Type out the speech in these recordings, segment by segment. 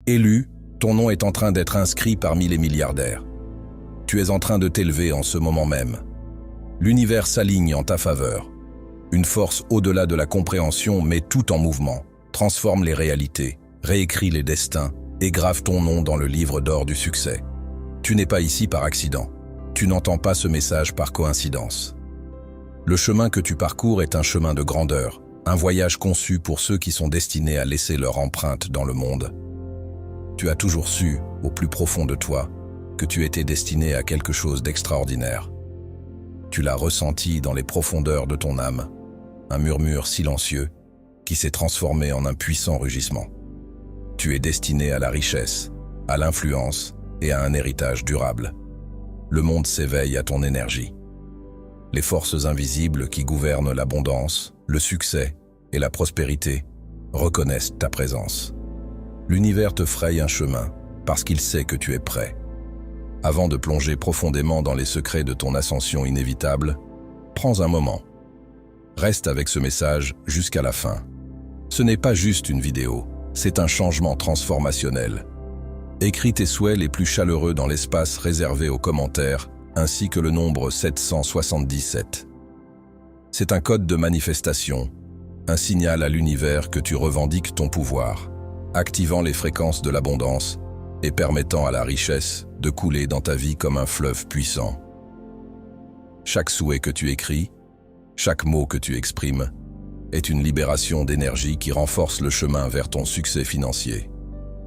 Élu, ton nom est en train d'être inscrit parmi les milliardaires. Tu es en train de t'élever en ce moment même. L'univers s'aligne en ta faveur. Une force au-delà de la compréhension met tout en mouvement, transforme les réalités, réécrit les destins et grave ton nom dans le livre d'or du succès. Tu n'es pas ici par accident. Tu n'entends pas ce message par coïncidence. Le chemin que tu parcours est un chemin de grandeur, un voyage conçu pour ceux qui sont destinés à laisser leur empreinte dans le monde. Tu as toujours su, au plus profond de toi, que tu étais destiné à quelque chose d'extraordinaire. Tu l'as ressenti dans les profondeurs de ton âme, un murmure silencieux qui s'est transformé en un puissant rugissement. Tu es destiné à la richesse, à l'influence et à un héritage durable. Le monde s'éveille à ton énergie. Les forces invisibles qui gouvernent l'abondance, le succès et la prospérité reconnaissent ta présence. L'univers te fraye un chemin parce qu'il sait que tu es prêt. Avant de plonger profondément dans les secrets de ton ascension inévitable, prends un moment. Reste avec ce message jusqu'à la fin. Ce n'est pas juste une vidéo, c'est un changement transformationnel. Écris tes souhaits les plus chaleureux dans l'espace réservé aux commentaires, ainsi que le nombre 777. C'est un code de manifestation, un signal à l'univers que tu revendiques ton pouvoir, activant les fréquences de l'abondance et permettant à la richesse de couler dans ta vie comme un fleuve puissant. Chaque souhait que tu écris, chaque mot que tu exprimes, est une libération d'énergie qui renforce le chemin vers ton succès financier.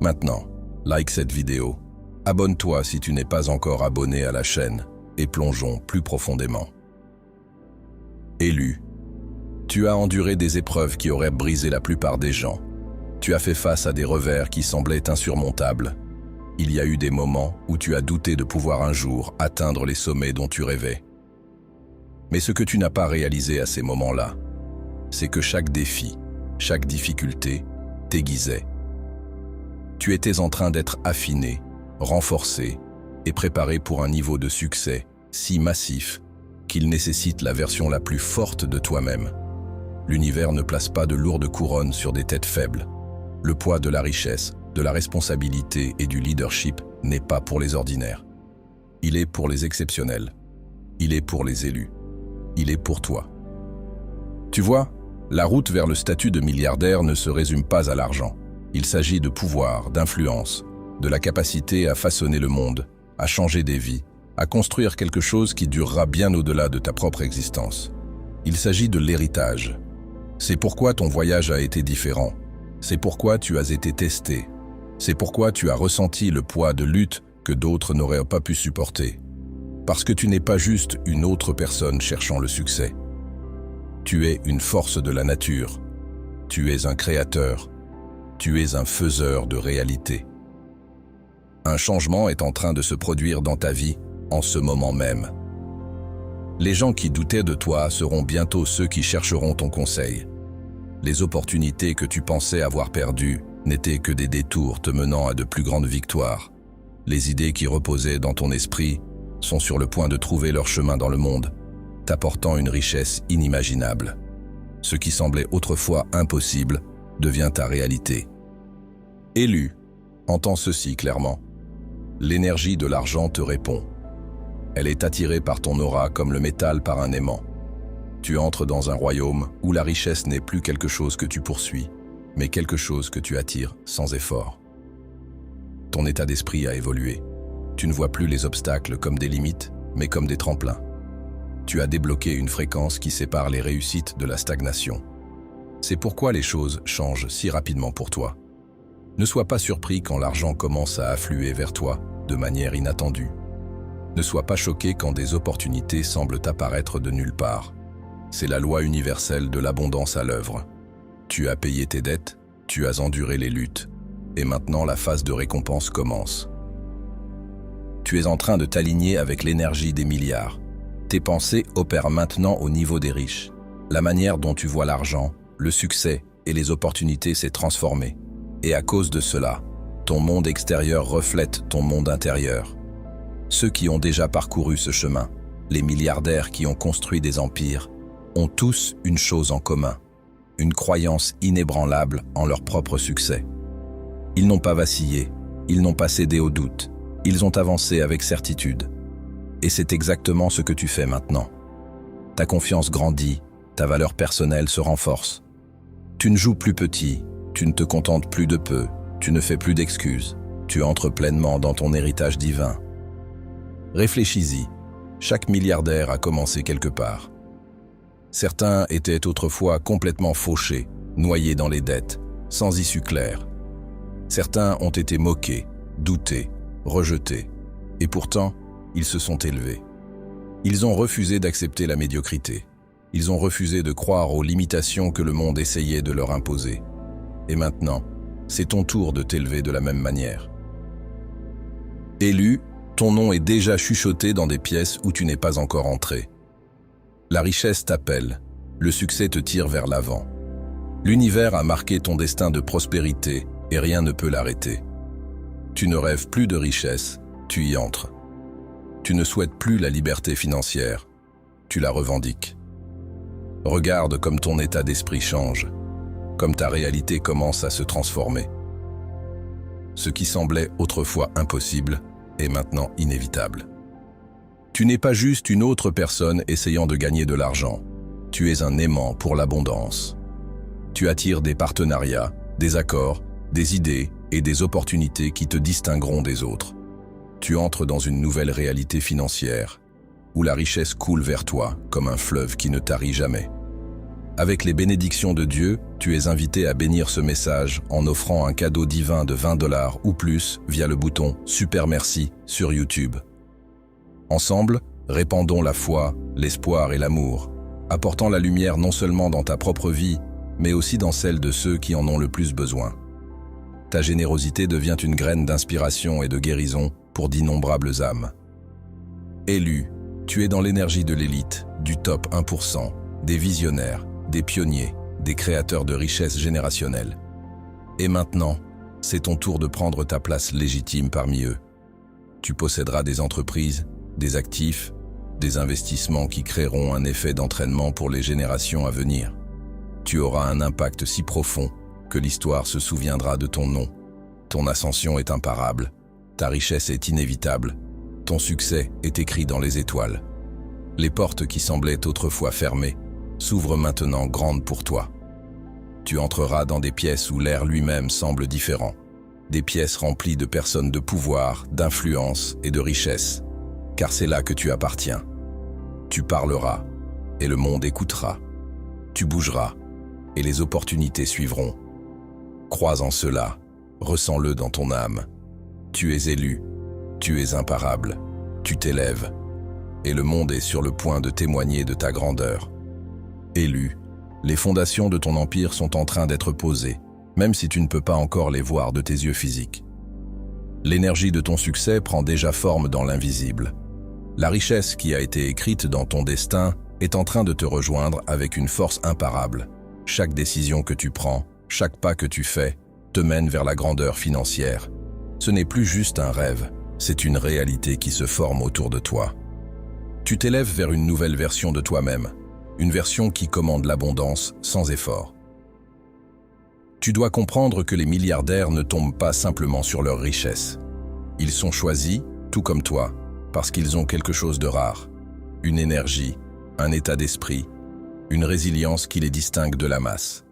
Maintenant, like cette vidéo, abonne-toi si tu n'es pas encore abonné à la chaîne et plongeons plus profondément. Élu, tu as enduré des épreuves qui auraient brisé la plupart des gens. Tu as fait face à des revers qui semblaient insurmontables. Il y a eu des moments où tu as douté de pouvoir un jour atteindre les sommets dont tu rêvais. Mais ce que tu n'as pas réalisé à ces moments-là, c'est que chaque défi, chaque difficulté t'aiguisait. Tu étais en train d'être affiné, renforcé et préparé pour un niveau de succès si massif qu'il nécessite la version la plus forte de toi-même. L'univers ne place pas de lourdes couronnes sur des têtes faibles. Le poids de la richesse, de la responsabilité et du leadership n'est pas pour les ordinaires. Il est pour les exceptionnels. Il est pour les élus. Il est pour toi. Tu vois, la route vers le statut de milliardaire ne se résume pas à l'argent. Il s'agit de pouvoir, d'influence, de la capacité à façonner le monde, à changer des vies, à construire quelque chose qui durera bien au-delà de ta propre existence. Il s'agit de l'héritage. C'est pourquoi ton voyage a été différent. C'est pourquoi tu as été testé. C'est pourquoi tu as ressenti le poids de lutte que d'autres n'auraient pas pu supporter. Parce que tu n'es pas juste une autre personne cherchant le succès. Tu es une force de la nature. Tu es un créateur. Tu es un faiseur de réalité. Un changement est en train de se produire dans ta vie en ce moment même. Les gens qui doutaient de toi seront bientôt ceux qui chercheront ton conseil. Les opportunités que tu pensais avoir perdues n'étaient que des détours te menant à de plus grandes victoires. Les idées qui reposaient dans ton esprit sont sur le point de trouver leur chemin dans le monde, t'apportant une richesse inimaginable. Ce qui semblait autrefois impossible devient ta réalité. Élu, entends ceci clairement. L'énergie de l'argent te répond. Elle est attirée par ton aura comme le métal par un aimant. Tu entres dans un royaume où la richesse n'est plus quelque chose que tu poursuis, mais quelque chose que tu attires sans effort. Ton état d'esprit a évolué. Tu ne vois plus les obstacles comme des limites, mais comme des tremplins. Tu as débloqué une fréquence qui sépare les réussites de la stagnation. C'est pourquoi les choses changent si rapidement pour toi. Ne sois pas surpris quand l'argent commence à affluer vers toi de manière inattendue. Ne sois pas choqué quand des opportunités semblent apparaître de nulle part. C'est la loi universelle de l'abondance à l'œuvre. Tu as payé tes dettes, tu as enduré les luttes, et maintenant la phase de récompense commence. Tu es en train de t'aligner avec l'énergie des milliards. Tes pensées opèrent maintenant au niveau des riches. La manière dont tu vois l'argent, le succès et les opportunités s'est transformée. Et à cause de cela, ton monde extérieur reflète ton monde intérieur. Ceux qui ont déjà parcouru ce chemin, les milliardaires qui ont construit des empires, ont tous une chose en commun, une croyance inébranlable en leur propre succès. Ils n'ont pas vacillé, ils n'ont pas cédé au doute, ils ont avancé avec certitude. Et c'est exactement ce que tu fais maintenant. Ta confiance grandit, ta valeur personnelle se renforce. Tu ne joues plus petit, tu ne te contentes plus de peu, tu ne fais plus d'excuses, tu entres pleinement dans ton héritage divin. Réfléchis-y, chaque milliardaire a commencé quelque part. Certains étaient autrefois complètement fauchés, noyés dans les dettes, sans issue claire. Certains ont été moqués, doutés, rejetés, et pourtant, ils se sont élevés. Ils ont refusé d'accepter la médiocrité. Ils ont refusé de croire aux limitations que le monde essayait de leur imposer. Et maintenant, c'est ton tour de t'élever de la même manière. Élu, ton nom est déjà chuchoté dans des pièces où tu n'es pas encore entré. La richesse t'appelle, le succès te tire vers l'avant. L'univers a marqué ton destin de prospérité et rien ne peut l'arrêter. Tu ne rêves plus de richesse, tu y entres. Tu ne souhaites plus la liberté financière, tu la revendiques. Regarde comme ton état d'esprit change, comme ta réalité commence à se transformer. Ce qui semblait autrefois impossible est maintenant inévitable. Tu n'es pas juste une autre personne essayant de gagner de l'argent, tu es un aimant pour l'abondance. Tu attires des partenariats, des accords, des idées et des opportunités qui te distingueront des autres. Tu entres dans une nouvelle réalité financière, où la richesse coule vers toi comme un fleuve qui ne tarit jamais. Avec les bénédictions de Dieu, tu es invité à bénir ce message en offrant un cadeau divin de $20 ou plus via le bouton « Super merci » sur YouTube. Ensemble, répandons la foi, l'espoir et l'amour, apportant la lumière non seulement dans ta propre vie, mais aussi dans celle de ceux qui en ont le plus besoin. Ta générosité devient une graine d'inspiration et de guérison pour d'innombrables âmes. Élu, tu es dans l'énergie de l'élite, du top 1%, des visionnaires, des pionniers, des créateurs de richesses générationnelles. Et maintenant, c'est ton tour de prendre ta place légitime parmi eux. Tu posséderas des entreprises, des actifs, des investissements qui créeront un effet d'entraînement pour les générations à venir. Tu auras un impact si profond que l'histoire se souviendra de ton nom. Ton ascension est imparable, ta richesse est inévitable, ton succès est écrit dans les étoiles. Les portes qui semblaient autrefois fermées s'ouvrent maintenant grandes pour toi. Tu entreras dans des pièces où l'air lui-même semble différent, des pièces remplies de personnes de pouvoir, d'influence et de richesse, car c'est là que tu appartiens. Tu parleras, et le monde écoutera. Tu bougeras, et les opportunités suivront. Crois en cela, ressens-le dans ton âme. Tu es élu, tu es imparable, tu t'élèves, et le monde est sur le point de témoigner de ta grandeur. Élu, les fondations de ton empire sont en train d'être posées, même si tu ne peux pas encore les voir de tes yeux physiques. L'énergie de ton succès prend déjà forme dans l'invisible. La richesse qui a été écrite dans ton destin est en train de te rejoindre avec une force imparable. Chaque décision que tu prends, chaque pas que tu fais, te mène vers la grandeur financière. Ce n'est plus juste un rêve, c'est une réalité qui se forme autour de toi. Tu t'élèves vers une nouvelle version de toi-même, une version qui commande l'abondance sans effort. Tu dois comprendre que les milliardaires ne tombent pas simplement sur leur richesse. Ils sont choisis, tout comme toi, parce qu'ils ont quelque chose de rare, une énergie, un état d'esprit, une résilience qui les distingue de la masse.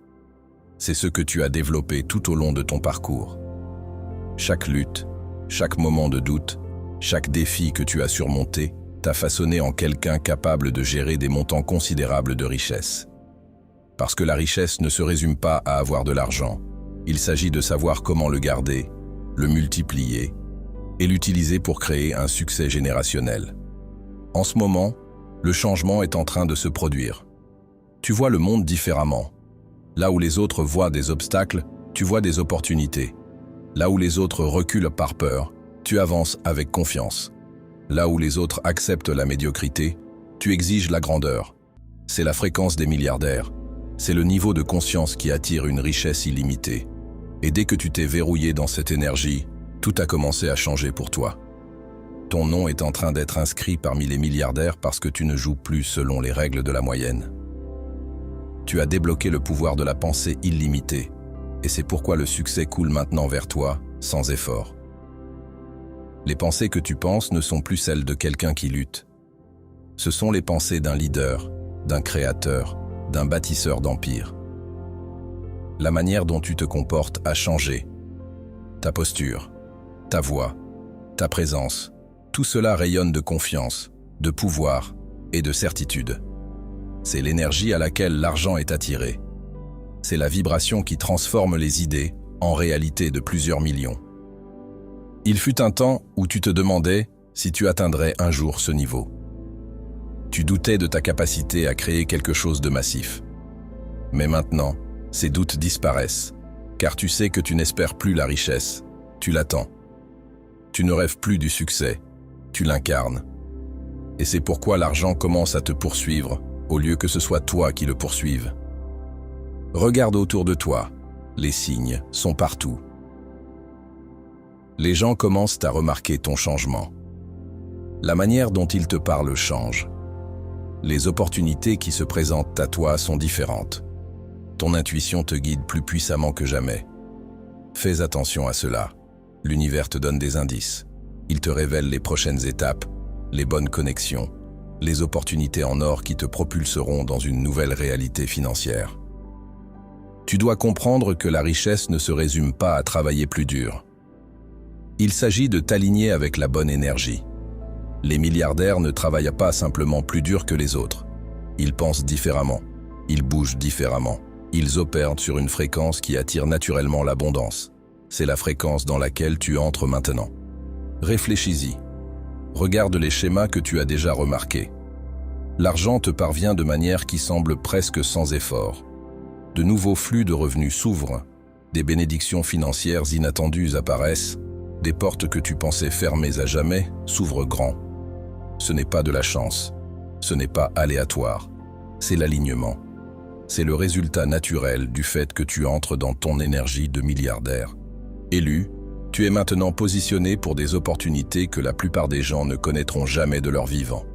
C'est ce que tu as développé tout au long de ton parcours. Chaque lutte, chaque moment de doute, chaque défi que tu as surmonté t'a façonné en quelqu'un capable de gérer des montants considérables de richesse. Parce que la richesse ne se résume pas à avoir de l'argent. Il s'agit de savoir comment le garder, le multiplier et l'utiliser pour créer un succès générationnel. En ce moment, le changement est en train de se produire. Tu vois le monde différemment. Là où les autres voient des obstacles, tu vois des opportunités. Là où les autres reculent par peur, tu avances avec confiance. Là où les autres acceptent la médiocrité, tu exiges la grandeur. C'est la fréquence des milliardaires. C'est le niveau de conscience qui attire une richesse illimitée. Et dès que tu t'es verrouillé dans cette énergie, tout a commencé à changer pour toi. Ton nom est en train d'être inscrit parmi les milliardaires parce que tu ne joues plus selon les règles de la moyenne. Tu as débloqué le pouvoir de la pensée illimitée. Et c'est pourquoi le succès coule maintenant vers toi, sans effort. Les pensées que tu penses ne sont plus celles de quelqu'un qui lutte. Ce sont les pensées d'un leader, d'un créateur, d'un bâtisseur d'empire. La manière dont tu te comportes a changé. Ta posture, ta voix, ta présence, tout cela rayonne de confiance, de pouvoir et de certitude. C'est l'énergie à laquelle l'argent est attiré. C'est la vibration qui transforme les idées en réalité de plusieurs millions. Il fut un temps où tu te demandais si tu atteindrais un jour ce niveau. Tu doutais de ta capacité à créer quelque chose de massif. Mais maintenant, ces doutes disparaissent, car tu sais que tu n'espères plus la richesse, tu l'attends. Tu ne rêves plus du succès, tu l'incarnes. Et c'est pourquoi l'argent commence à te poursuivre, au lieu que ce soit toi qui le poursuive. Regarde autour de toi, les signes sont partout. Les gens commencent à remarquer ton changement. La manière dont ils te parlent change. Les opportunités qui se présentent à toi sont différentes. Ton intuition te guide plus puissamment que jamais. Fais attention à cela. L'univers te donne des indices. Il te révèle les prochaines étapes, les bonnes connexions, les opportunités en or qui te propulseront dans une nouvelle réalité financière. Tu dois comprendre que la richesse ne se résume pas à travailler plus dur. Il s'agit de t'aligner avec la bonne énergie. Les milliardaires ne travaillent pas simplement plus dur que les autres. Ils pensent différemment, ils bougent différemment, ils opèrent sur une fréquence qui attire naturellement l'abondance. C'est la fréquence dans laquelle tu entres maintenant. Réfléchis-y. Regarde les schémas que tu as déjà remarqués. L'argent te parvient de manière qui semble presque sans effort. De nouveaux flux de revenus s'ouvrent, des bénédictions financières inattendues apparaissent, des portes que tu pensais fermées à jamais s'ouvrent grand. Ce n'est pas de la chance, ce n'est pas aléatoire, c'est l'alignement. C'est le résultat naturel du fait que tu entres dans ton énergie de milliardaire. Élu, tu es maintenant positionné pour des opportunités que la plupart des gens ne connaîtront jamais de leur vivant.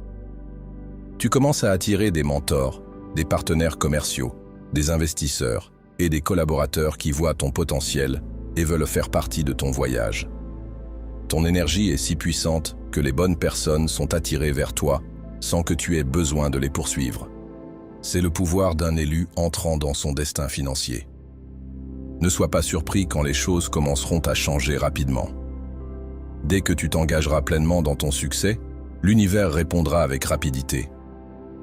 Tu commences à attirer des mentors, des partenaires commerciaux, des investisseurs et des collaborateurs qui voient ton potentiel et veulent faire partie de ton voyage. Ton énergie est si puissante que les bonnes personnes sont attirées vers toi sans que tu aies besoin de les poursuivre. C'est le pouvoir d'un élu entrant dans son destin financier. Ne sois pas surpris quand les choses commenceront à changer rapidement. Dès que tu t'engageras pleinement dans ton succès, l'univers répondra avec rapidité.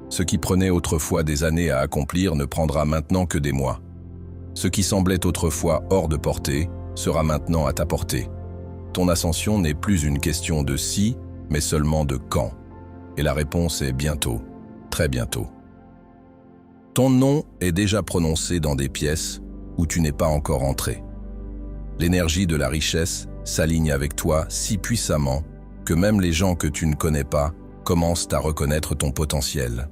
Ce qui prenait autrefois des années à accomplir ne prendra maintenant que des mois. Ce qui semblait autrefois hors de portée sera maintenant à ta portée. Ton ascension n'est plus une question de si, mais seulement de quand. Et la réponse est bientôt, très bientôt. Ton nom est déjà prononcé dans des pièces où tu n'es pas encore entré. L'énergie de la richesse s'aligne avec toi si puissamment que même les gens que tu ne connais pas commencent à reconnaître ton potentiel.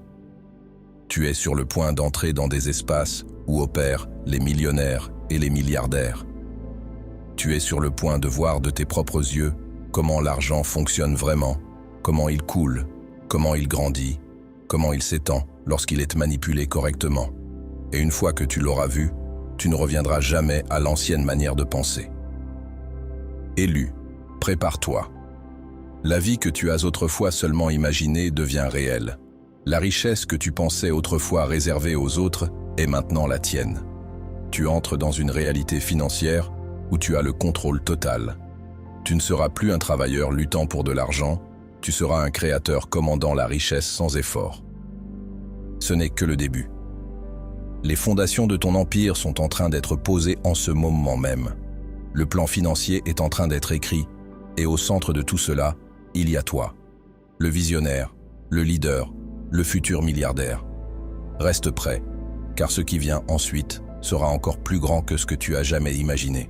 Tu es sur le point d'entrer dans des espaces où opèrent les millionnaires et les milliardaires. Tu es sur le point de voir de tes propres yeux comment l'argent fonctionne vraiment, comment il coule, comment il grandit, comment il s'étend lorsqu'il est manipulé correctement. Et une fois que tu l'auras vu, tu ne reviendras jamais à l'ancienne manière de penser. Élu, prépare-toi. La vie que tu as autrefois seulement imaginée devient réelle. La richesse que tu pensais autrefois réservée aux autres est maintenant la tienne. Tu entres dans une réalité financière où tu as le contrôle total. Tu ne seras plus un travailleur luttant pour de l'argent, tu seras un créateur commandant la richesse sans effort. Ce n'est que le début. Les fondations de ton empire sont en train d'être posées en ce moment même. Le plan financier est en train d'être écrit, et au centre de tout cela, il y a toi, le visionnaire, le leader, le futur milliardaire. Reste prêt, car ce qui vient ensuite sera encore plus grand que ce que tu as jamais imaginé.